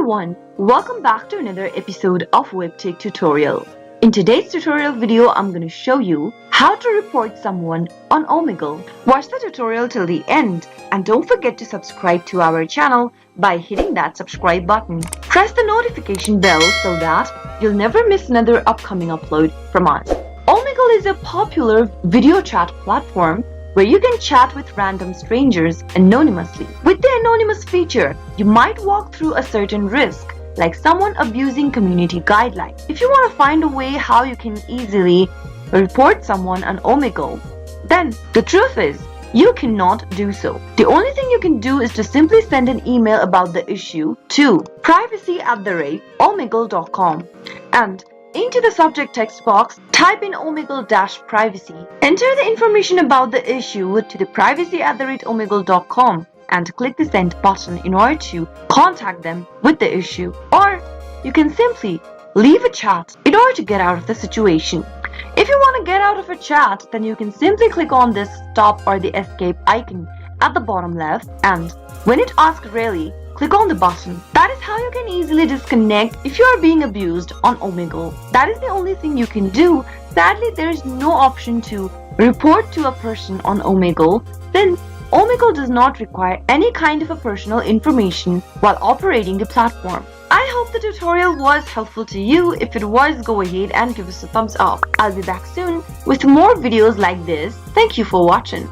everyone, welcome back to another episode of Webtech Tutorial. In today's tutorial video, I'm going to show you how to report someone on Omegle. Watch the tutorial till the end and don't forget to subscribe to our channel by hitting that subscribe button. Press the notification bell so that you'll never miss another upcoming upload from us. Omegle is a popular video chat platform where you can chat with random strangers anonymously. With the anonymous feature, you might walk through a certain risk, like someone abusing community guidelines. If you want to find a way how you can easily report someone on Omegle, then the truth is, you cannot do so. The only thing you can do is to simply send an email about the issue to privacy@omegle.com and into the subject text box, type in Omegle-privacy. Enter the information about the issue to the privacy@omegle.com and click the send button in order to contact them with the issue. Or you can simply leave a chat in order to get out of the situation. If you want to get out of a chat, then you can simply click on this stop or the escape icon at the bottom left, and when it asks really, click on the button. That is how you can easily disconnect if you are being abused on Omegle. That is the only thing you can do. Sadly, there is no option to report to a person on Omegle, since Omegle does not require any kind of a personal information while operating the platform. I hope the tutorial was helpful to you. If it was, go ahead and give us a thumbs up. I'll be back soon with more videos like this. Thank you for watching.